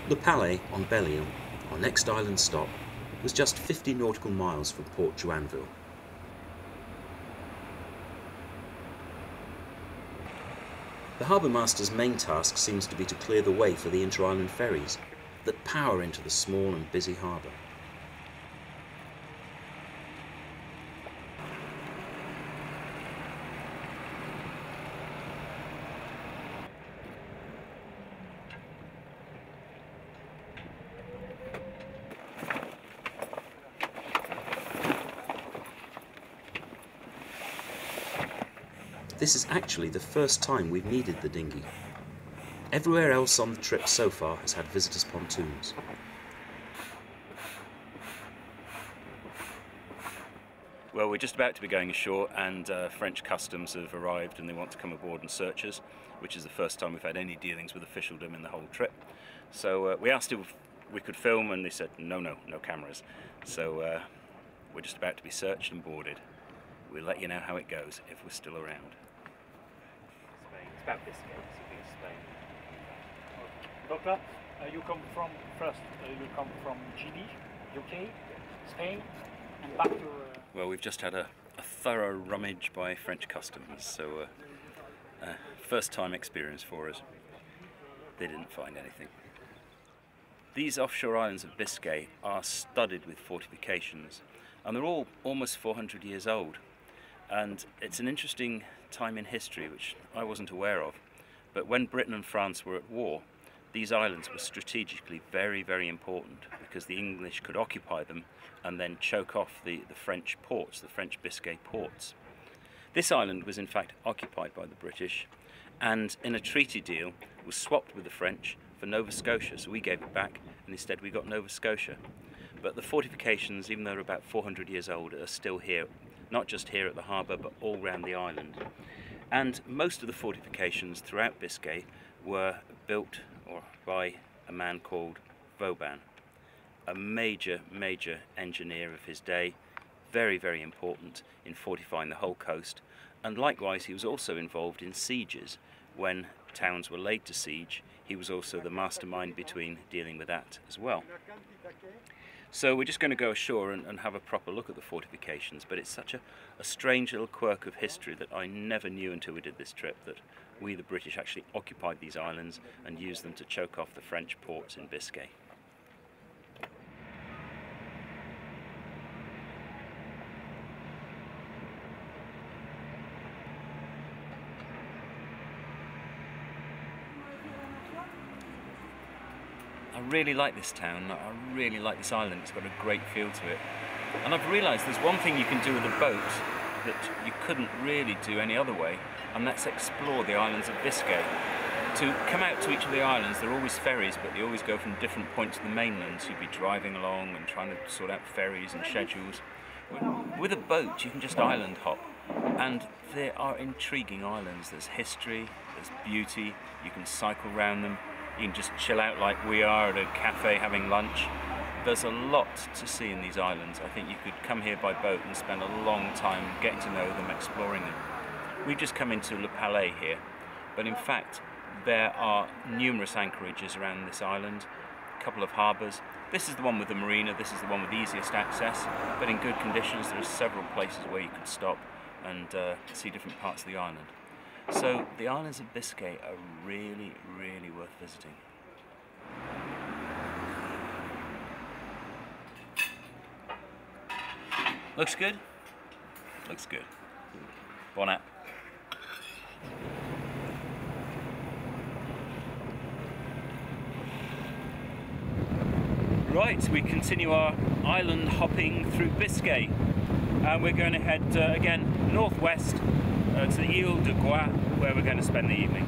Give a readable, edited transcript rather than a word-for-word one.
The Palais on Belle, our next island stop, was just 50 nautical miles from Port Joinville. The harbour master's main task seems to be to clear the way for the inter-island ferries that power into the small and busy harbour. This is actually the first time we've needed the dinghy. Everywhere else on the trip so far has had visitors' pontoons. Well, we're just about to be going ashore, and French customs have arrived and they want to come aboard and search us, which is the first time we've had any dealings with officialdom in the whole trip. So we asked if we could film, and they said no cameras. So we're just about to be searched and boarded. We'll let you know how it goes if we're still around. Spain. It's about Biscay, it's Spain. Doctor, you come from first. You come from GB, UK, Spain, and back to. Well, we've just had a thorough rummage by French customs, so first time experience for us. They didn't find anything. These offshore islands of Biscay are studded with fortifications, and they're all almost 400 years old. And it's an interesting time in history which I wasn't aware of. But when Britain and France were at war, these islands were strategically very, very important because the English could occupy them and then choke off the French ports, the French Biscay ports. This island was in fact occupied by the British, and in a treaty deal was swapped with the French for Nova Scotia. So we gave it back, and instead we got Nova Scotia. But the fortifications, even though they're about 400 years old, are still here, not just here at the harbour, but all around the island. And most of the fortifications throughout Biscay were built by a man called Vauban, a major engineer of his day, very, very important in fortifying the whole coast. And likewise, he was also involved in sieges. When towns were laid to siege, he was also the mastermind between dealing with that as well. So we're just going to go ashore and have a proper look at the fortifications, but it's such a strange little quirk of history that I never knew until we did this trip, that we, the British, actually occupied these islands and used them to choke off the French ports in Biscay. I really like this town, I really like this island, it's got a great feel to it. And I've realised there's one thing you can do with a boat that you couldn't really do any other way, and that's explore the islands of Biscay. To come out to each of the islands, there are always ferries, but they always go from different points of the mainland, so you'd be driving along and trying to sort out ferries and schedules. With a boat, you can just island hop, and there are intriguing islands. There's history, there's beauty, you can cycle around them. You can just chill out like we are at a cafe having lunch. There's a lot to see in these islands. I think you could come here by boat and spend a long time getting to know them, exploring them. We've just come into Le Palais here, but in fact there are numerous anchorages around this island, a couple of harbours. This is the one with the marina, this is the one with the easiest access, but in good conditions. There are several places where you could stop and see different parts of the island. So the islands of Biscay are really, really worth visiting. Looks good? Looks good. Bon app. Right, we continue our island hopping through Biscay. And we're going to head again northwest to the Ile de Goix, where we're going to spend the evening.